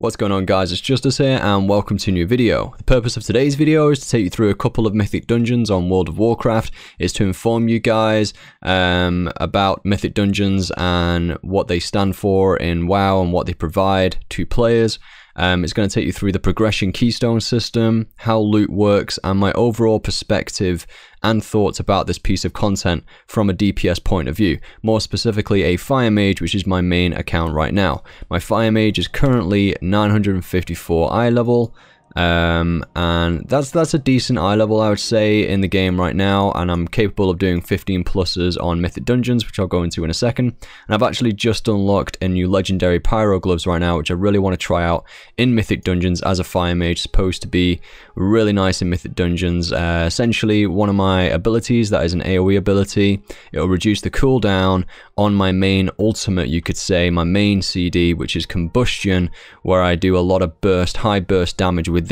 What's going on, guys? It's Justice here and welcome to a new video. The purpose of today's video is to take you through a couple of Mythic Dungeons on World of Warcraft. Is to inform you guys about Mythic Dungeons and what they stand for in WoW and what they provide to players. It's going to take you through the progression keystone system, how loot works, and my overall perspective and thoughts about this piece of content from a DPS point of view. More specifically, a Fire Mage, which is my main account right now. My Fire Mage is currently 954 eye level. And that's a decent eye level, I would say, in the game right now, and I'm capable of doing 15 pluses on Mythic Dungeons, which I'll go into in a second. And I've actually just unlocked a new legendary pyro gloves right now, which I really want to try out in Mythic Dungeons as a Fire Mage. Supposed to be really nice in Mythic Dungeons. Essentially, one of my abilities, that is an AoE ability, it will reduce the cooldown on my main ultimate, you could say, my main CD, which is Combustion, where I do a lot of high burst damage within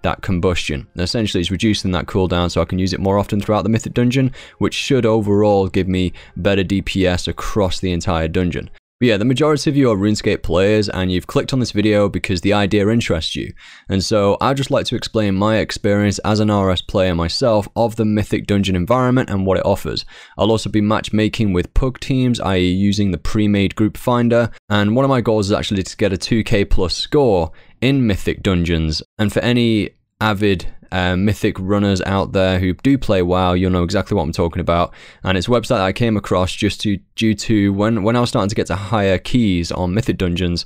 that combustion. And essentially, it's reducing that cooldown so I can use it more often throughout the Mythic Dungeon, which should overall give me better DPS across the entire dungeon. But yeah, the majority of you are RuneScape players and you've clicked on this video because the idea interests you. And so I'd just like to explain my experience as an RS player myself of the Mythic Dungeon environment and what it offers. I'll also be matchmaking with PUG teams, i.e. using the pre-made group finder. And one of my goals is actually to get a 2k plus score in Mythic Dungeons. And for any avid Mythic runners out there who do play WoW, you'll know exactly what I'm talking about. And it's a website that I came across due to when I was starting to get to higher keys on Mythic Dungeons,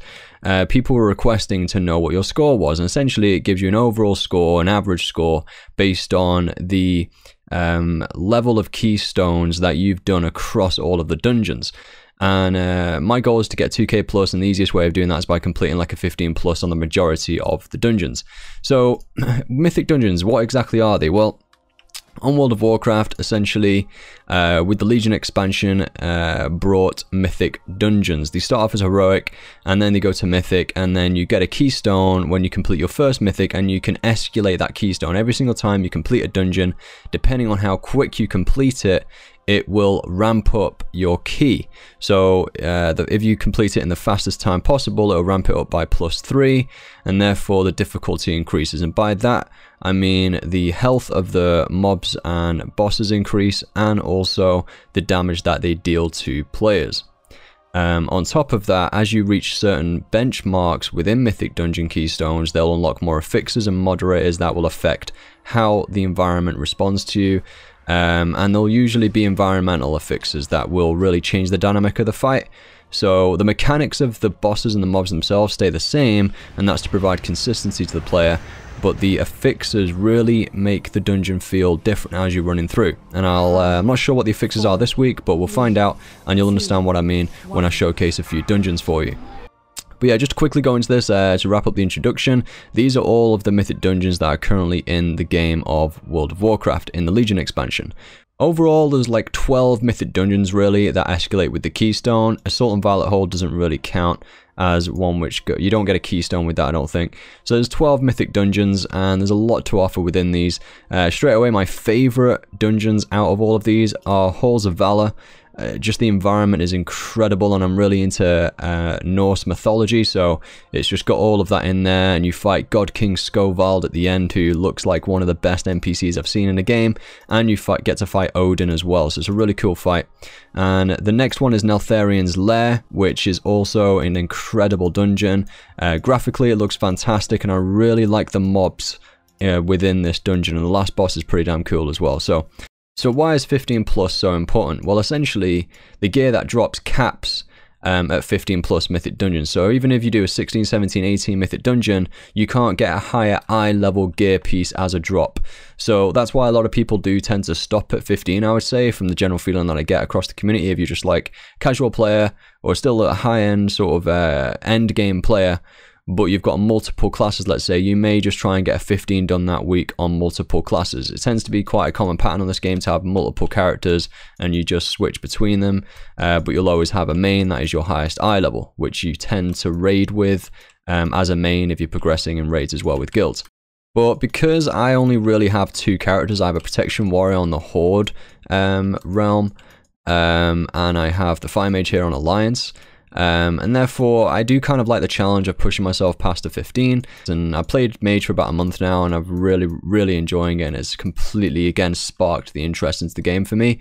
people were requesting to know what your score was. And essentially, it gives you an overall score, an average score, based on the level of keystones that you've done across all of the dungeons. And my goal is to get 2k plus, and the easiest way of doing that is by completing like a 15 plus on the majority of the dungeons. So Mythic Dungeons, what exactly are they? Well, on World of Warcraft, essentially, with the Legion expansion, brought Mythic Dungeons. They start off as Heroic, and then they go to Mythic, and then you get a keystone when you complete your first Mythic, and you can escalate that keystone. Every single time you complete a dungeon, depending on how quick you complete it, it will ramp up your key. So if you complete it in the fastest time possible, it will ramp it up by +3, and therefore the difficulty increases. And by that, I mean the health of the mobs and bosses increase, and also the damage that they deal to players. On top of that, as you reach certain benchmarks within Mythic Dungeon keystones, they'll unlock more affixes and moderators that will affect how the environment responds to you. And there'll usually be environmental affixes that will really change the dynamic of the fight. So the mechanics of the bosses and the mobs themselves stay the same, and that's to provide consistency to the player, but the affixes really make the dungeon feel different as you're running through. And I'm not sure what the affixes are this week, but we'll find out, and you'll understand what I mean when I showcase a few dungeons for you. But yeah, just to quickly go into this to wrap up the introduction, these are all of the Mythic Dungeons that are currently in the game of World of Warcraft in the Legion expansion. Overall, there's like 12 Mythic Dungeons really that escalate with the keystone. Assault and Violet Hold doesn't really count as one which you don't get a keystone with that, I don't think. So there's 12 Mythic Dungeons, and there's a lot to offer within these. Straight away, my favorite dungeons out of all of these are Halls of Valor. Just the environment is incredible, and I'm really into Norse mythology, so it's just got all of that in there. And you fight God King Skovald at the end, who looks like one of the best NPCs I've seen in a game, and you get to fight Odin as well, so it's a really cool fight. And the next one is Neltharion's Lair, which is also an incredible dungeon. Graphically, it looks fantastic, and I really like the mobs within this dungeon, and the last boss is pretty damn cool as well. So why is 15 plus so important? Well, essentially, the gear that drops caps at 15 plus Mythic Dungeons. So even if you do a 16, 17, 18 Mythic Dungeon, you can't get a higher eye level gear piece as a drop. So that's why a lot of people do tend to stop at 15, I would say, from the general feeling that I get across the community. If you're just like casual player or still a high end sort of end game player, but you've got multiple classes, let's say, you may just try and get a 15 done that week on multiple classes. It tends to be quite a common pattern on this game to have multiple characters and you just switch between them, but you'll always have a main that is your highest eye level, which you tend to raid with as a main if you're progressing in raids as well with guilds. But because I only really have two characters, I have a Protection Warrior on the Horde realm, and I have the Fire Mage here on Alliance. And therefore I do kind of like the challenge of pushing myself past a 15. And I played Mage for about a month now, and I'm really enjoying it, and it's completely again sparked the interest into the game for me.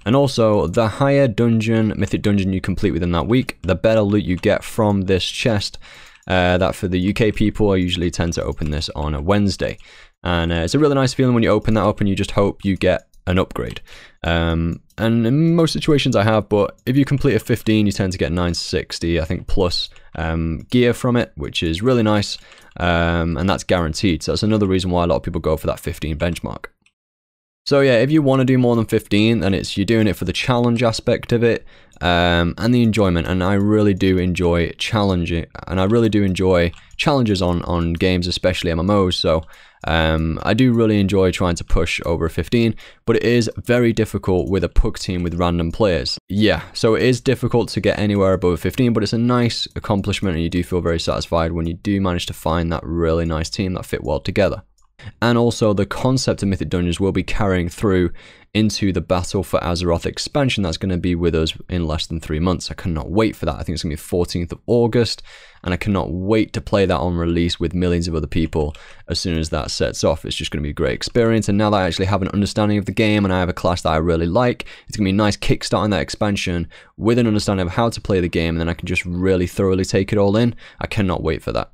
And also, the higher dungeon, Mythic Dungeon you complete within that week, the better loot you get from this chest. That for the UK people, I usually tend to open this on a Wednesday. And it's a really nice feeling when you open that up and you just hope you get an upgrade. And in most situations I have, but if you complete a 15, you tend to get 960, I think, plus gear from it, which is really nice. And that's guaranteed. So that's another reason why a lot of people go for that 15 benchmark. So yeah, if you want to do more than 15, then you're doing it for the challenge aspect of it, and the enjoyment. And I really do enjoy challenging, and I really do enjoy challenges on games, especially MMOs. So I do really enjoy trying to push over a 15, but it is very difficult with a PoV team with random players. Yeah, so it is difficult to get anywhere above a 15, but it's a nice accomplishment, and you do feel very satisfied when you do manage to find that really nice team that fit well together. And also, the concept of Mythic Dungeons will be carrying through into the Battle for Azeroth expansion that's going to be with us in less than 3 months. I cannot wait for that. I think it's going to be 14th of August, and I cannot wait to play that on release with millions of other people as soon as that sets off. It's just going to be a great experience, and now that I actually have an understanding of the game and I have a class that I really like, it's going to be a nice kickstart on that expansion with an understanding of how to play the game, and then I can just really thoroughly take it all in. I cannot wait for that.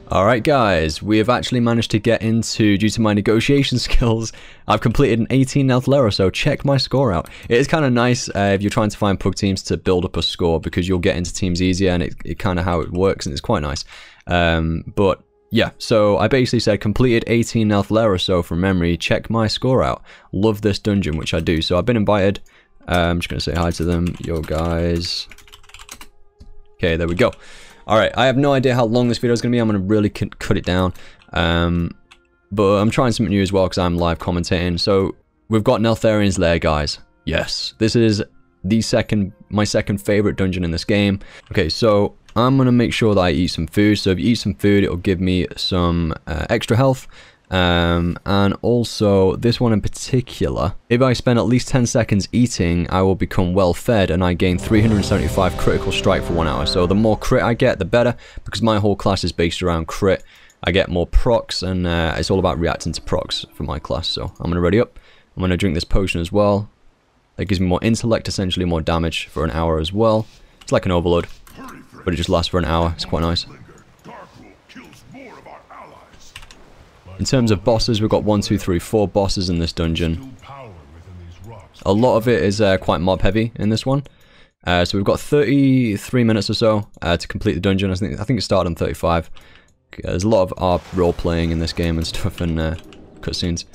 Alright guys, we have actually managed to get into, due to my negotiation skills, I've completed an 18 Neltharion, so check my score out. It is kind of nice if you're trying to find PoV teams to build up a score, because you'll get into teams easier, and it kind of how it works, and it's quite nice. But yeah, so I basically said completed 18 Neltharion, so from memory, check my score out. Love this dungeon, which I do. So I've been invited. I'm just going to say hi to them. Yo guys. Okay, there we go. Alright, I have no idea how long this video is going to be. I'm going to really cut it down. But I'm trying something new as well because I'm live commentating. So, we've got Neltharion's Lair, guys. Yes, this is my second favorite dungeon in this game. Okay, so I'm going to make sure that I eat some food. So, if you eat some food, it'll give me some extra health. And also this one in particular, if I spend at least 10 seconds eating, I will become well fed, and I gain 375 critical strike for 1 hour. So the more crit I get, the better, because my whole class is based around crit. I get more procs, and it's all about reacting to procs for my class. So I'm gonna ready up. I'm gonna drink this potion as well. That gives me more intellect, essentially more damage for an hour as well. It's like an overload, but it just lasts for an hour. It's quite nice. In terms of bosses, we've got 1, 2, 3, 4 bosses in this dungeon. A lot of it is quite mob heavy in this one. So we've got 33 minutes or so to complete the dungeon. I think it started on 35. There's a lot of ARP role playing in this game and stuff, and cutscenes.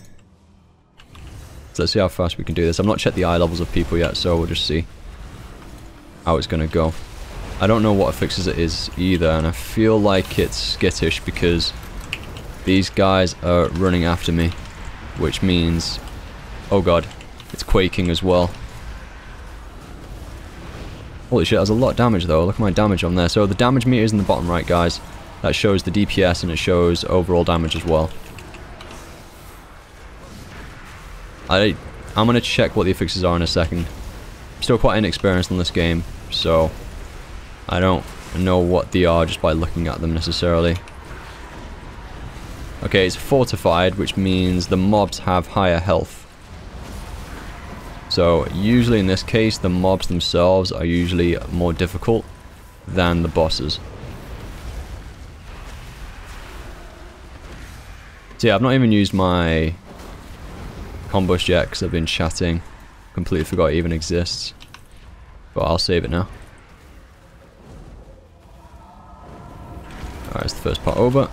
So let's see how fast we can do this. I've not checked the eye levels of people yet, so we'll just see how it's going to go. I don't know what affixes it is either, and I feel like it's skittish because these guys are running after me, which means, oh god, it's quaking as well. Holy shit, that's a lot of damage though. Look at my damage on there. So the damage meter is in the bottom right, guys. That shows the DPS, and it shows overall damage as well. I'm going to check what the affixes are in a second. I'm still quite inexperienced in this game, so I don't know what they are just by looking at them necessarily. Okay, it's fortified, which means the mobs have higher health. So, usually in this case, the mobs themselves are usually more difficult than the bosses. So yeah, I've not even used my combust yet because I've been chatting. Completely forgot it even exists. But I'll save it now. Alright, it's the first part over.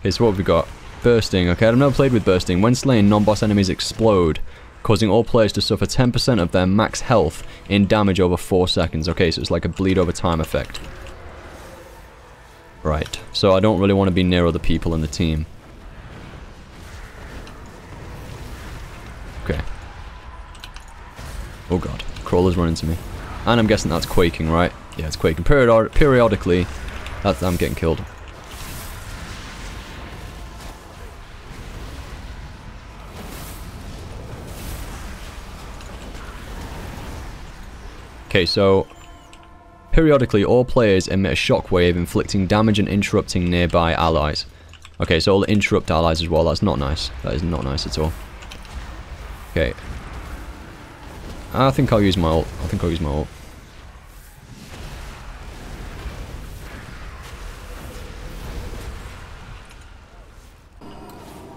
Okay, so what have we got? Bursting. Okay, I've never played with bursting. When slain, non-boss enemies explode, causing all players to suffer 10% of their max health in damage over 4 seconds. Okay, so it's like a bleed over time effect. Right, so I don't really want to be near other people in the team. Okay. Oh god, crawler's running to me. And I'm guessing that's quaking, right? Yeah, it's quaking. Periodically, I'm getting killed. Okay, Okay, so periodically all players emit a shockwave inflicting damage and interrupting nearby allies. Okay, so it'll interrupt allies as well. That's not nice. That is not nice at all. Okay. I think I'll use my ult.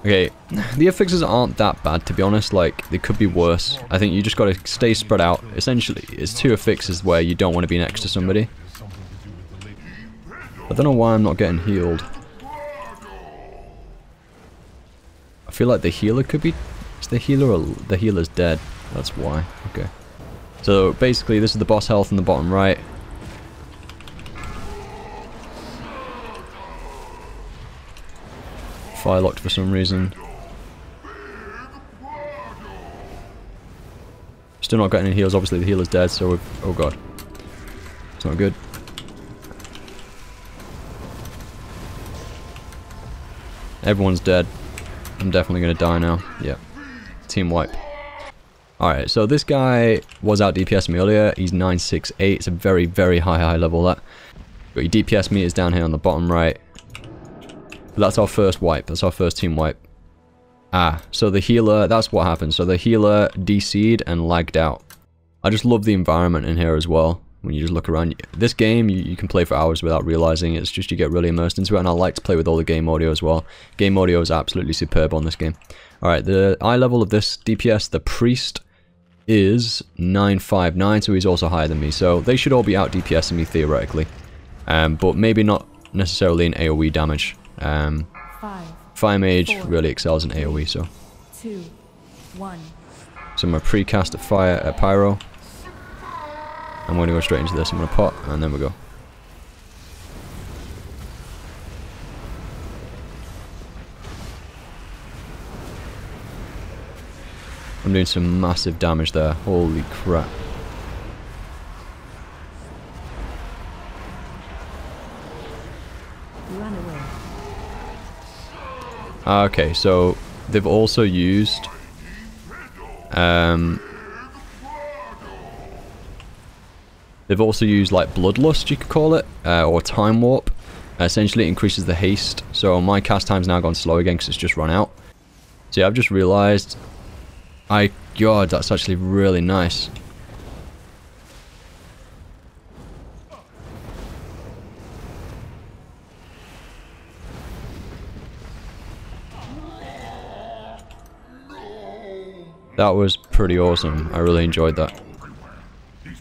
Okay, the affixes aren't that bad, to be honest. Like, they could be worse. I think you just gotta stay spread out. Essentially, it's 2 affixes where you don't want to be next to somebody. I don't know why I'm not getting healed. I feel like the healer could be... Is the healer or the healer's dead? That's why. Okay. So, basically, this is the boss health in the bottom right. Fire locked for some reason. Still not getting any heals. Obviously the healer's dead, so we've... Oh god. It's not good. Everyone's dead. I'm definitely gonna die now. Yeah. Team wipe. Alright, so this guy was out DPS me earlier. He's 968. It's a very, very high level, that. Got your DPS meters down here on the bottom right. But that's our first wipe. That's our first team wipe. Ah, so the healer, that's what happened. So the healer DC'd and lagged out. I just love the environment in here as well. When you just look around. This game, you can play for hours without realizing. It's just you get really immersed into it. And I like to play with all the game audio as well. Game audio is absolutely superb on this game. Alright, the eye level of this DPS, the priest, is 959. So he's also higher than me. So they should all be out DPSing me theoretically. But maybe not necessarily in AoE damage. Fire Mage really excels in AoE, so. 2, 1. So I'm gonna precast at Pyro. I'm gonna go straight into this. I'm gonna pot, and then we go. I'm doing some massive damage there. Holy crap. Run away. Okay, so they've also used like Bloodlust, you could call it, or Time Warp. Essentially it increases the haste, so my cast time's now gone slow again because it's just run out. So yeah, I've just realised, God, that's actually really nice. That was pretty awesome. I really enjoyed that.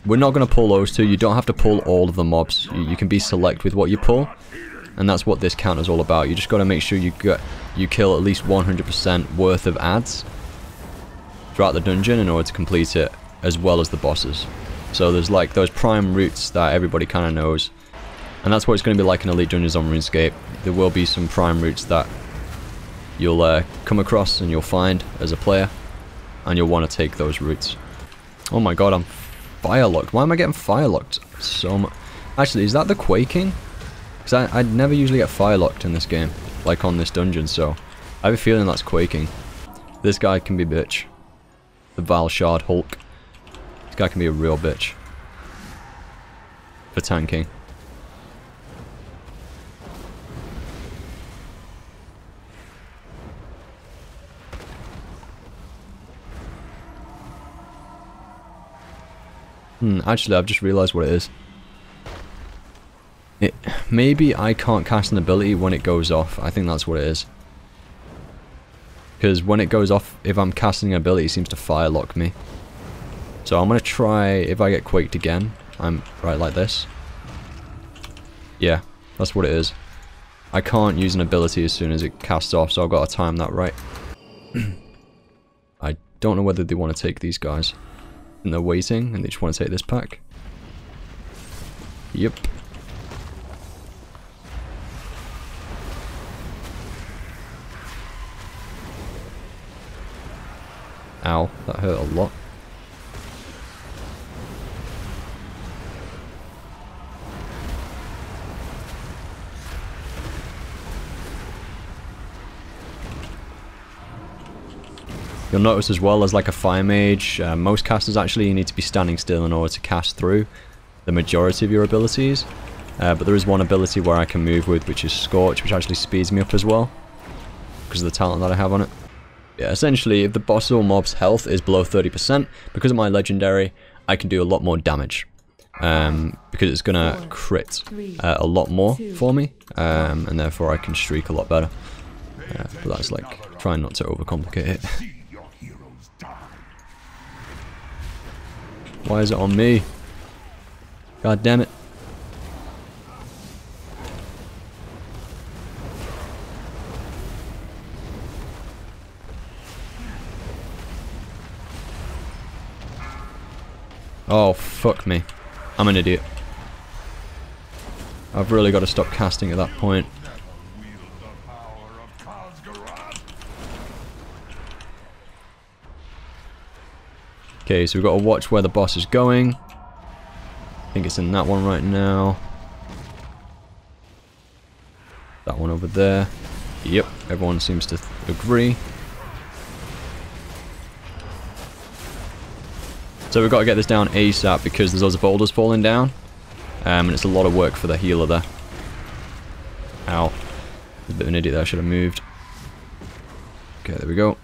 We're not going to pull those two. You don't have to pull all of the mobs. You can be select with what you pull. And that's what this count is all about. You just got to make sure you kill at least 100% worth of adds throughout the dungeon in order to complete it, as well as the bosses. So there's like those prime routes that everybody kind of knows. And that's what it's going to be like in Elite Dungeons on RuneScape. There will be some prime routes that you'll come across and you'll find as a player. And you'll want to take those routes. Oh my god, I'm fire locked. Why am I getting fire locked so much? Actually, is that the quaking? Because I never usually get fire locked in this game, like on this dungeon, so I have a feeling that's quaking. This guy can be a bitch. The Vile Shard Hulk. This guy can be a real bitch. For tanking. Actually, I've just realised what it is. Maybe I can't cast an ability when it goes off. I think that's what it is. Because when it goes off, if I'm casting an ability, it seems to fire lock me. So I'm going to try, if I get quaked again, I'm right like this. Yeah, that's what it is. I can't use an ability as soon as it casts off, so I've got to time that right. I don't know whether they want to take these guys. And they're waiting, and they just want to take this pack. Yep. Ow, that hurt a lot. You'll notice as well as like a Fire Mage, most casters actually you need to be standing still in order to cast through the majority of your abilities. But there is one ability where I can move with, which is Scorch, which actually speeds me up as well, because of the talent that I have on it. Yeah, essentially, if the boss or mob's health is below 30%, because of my legendary, I can do a lot more damage. Because it's gonna crit a lot more for me, and therefore I can streak a lot better. But that's like, trying not to overcomplicate it. Why is it on me? God damn it. Oh, fuck me. I'm an idiot. I've really got to stop casting at that point. Okay, so we've got to watch where the boss is going. I think it's in that one right now. That one over there. Yep, everyone seems to agree. So we've got to get this down ASAP because there's loads of boulders falling down. And it's a lot of work for the healer there. Ow. A bit of an idiot there, I should have moved. Okay, there we go.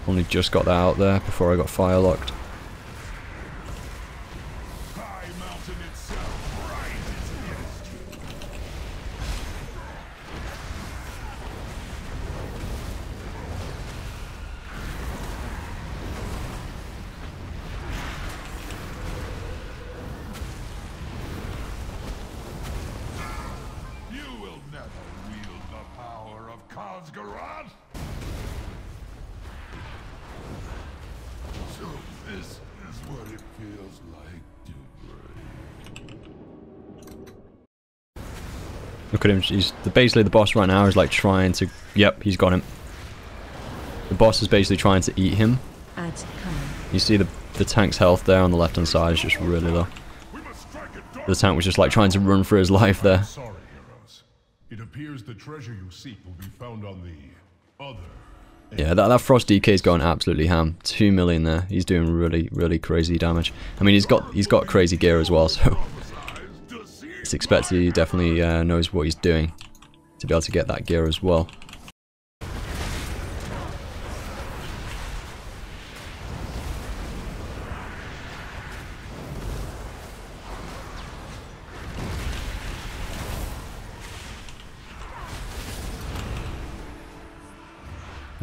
Only just got that out there before I got fire locked. You will never wield the power of Khaz'Garat. So this is what it feels like to break. Look at him, he's basically the boss right now is like trying to, yep, he's got him. The boss is basically trying to eat him. You see the tank's health there on the left hand side is just really low. The tank was just like trying to run for his life there. Sorry, heroes. It appears the treasure you seek will be found on the other. Yeah, that Frost DK is going absolutely ham. 2 million there. He's doing really crazy damage. I mean, he's got crazy gear as well, so it's expected he definitely knows what he's doing to be able to get that gear as well.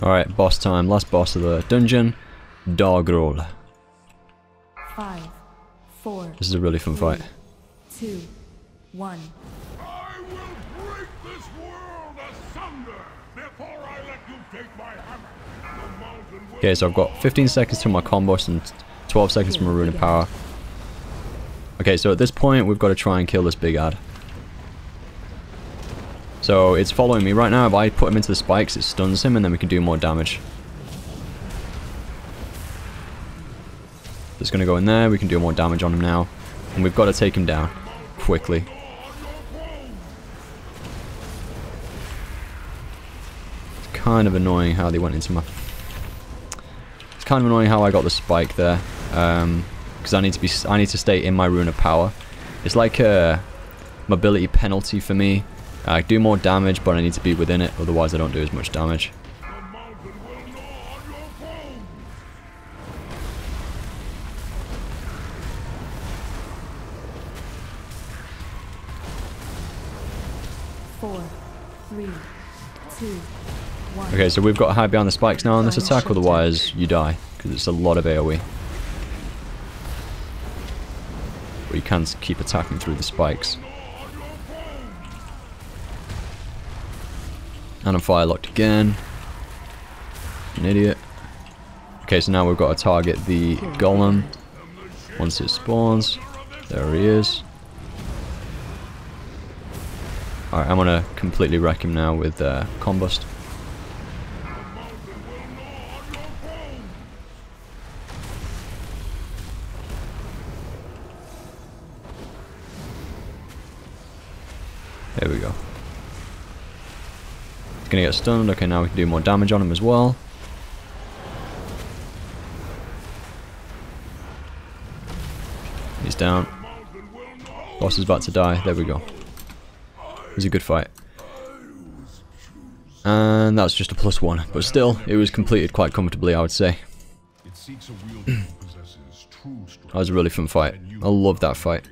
Alright, boss time. Last boss of the dungeon. Dog roll. 5, 4. This is a really fun fight. 2, 1. I will break this world asunder before I let you take my hammer. The mountain will Okay, so I've got 15 seconds to my combos and 12 seconds from my rune of power. Okay, so at this point we've got to try and kill this big ad. So it's following me right now. If I put him into the spikes, it stuns him and then we can do more damage. It's going to go in there. We can do more damage on him now. And we've got to take him down quickly. It's kind of annoying how they went into my... It's kind of annoying how I got the spike there. Because I need to stay in my rune of power. It's like a mobility penalty for me. I do more damage, but I need to be within it, otherwise I don't do as much damage. The mountain will gnaw on your bones. 4, 3, 2, 1. Okay, so we've got to hide behind the spikes now on this attack, otherwise you die, because it's a lot of AoE. But you can keep attacking through the spikes. And I'm fire locked again. An idiot. Okay, so now we've got to target the golem once it spawns. There he is. Alright, I'm gonna completely wreck him now with Combust. There we go. He's gonna get stunned. Okay, now we can do more damage on him as well. He's down. Boss is about to die. There we go. It was a good fight. And that's just a +1. But still, it was completed quite comfortably, I would say. That was a really fun fight. I love that fight.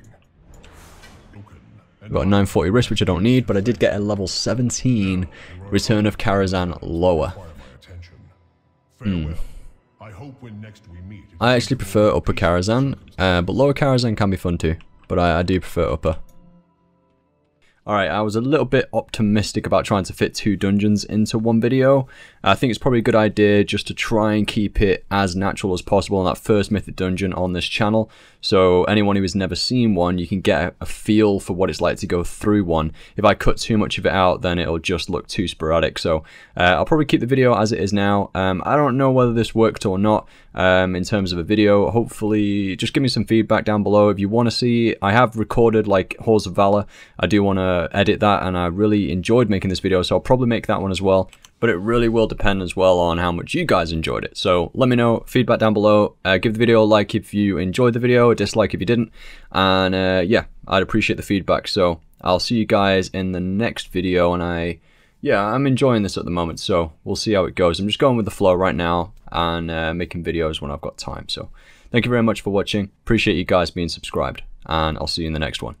Got a 940 wrist, which I don't need, but I did get a level 17 Return of Karazhan lower. I actually prefer upper Karazhan, but lower Karazhan can be fun too. But I do prefer upper. Alright, I was a little bit optimistic about trying to fit 2 dungeons into one video. I think it's probably a good idea just to try and keep it as natural as possible in that first Mythic Dungeon on this channel. So anyone who has never seen one, you can get a feel for what it's like to go through one. If I cut too much of it out, then it'll just look too sporadic. So I'll probably keep the video as it is now. I don't know whether this worked or not in terms of a video. Hopefully, just give me some feedback down below. If you want to see, I have recorded like Halls of Valor. I do want to edit that, and I really enjoyed making this video, so I'll probably make that one as well. But it really will depend as well on how much you guys enjoyed it. So let me know, feedback down below. Give the video a like if you enjoyed the video, a dislike if you didn't. And yeah, I'd appreciate the feedback. So I'll see you guys in the next video. And I'm enjoying this at the moment, so we'll see how it goes. I'm just going with the flow right now and making videos when I've got time. So thank you very much for watching. Appreciate you guys being subscribed, and I'll see you in the next one.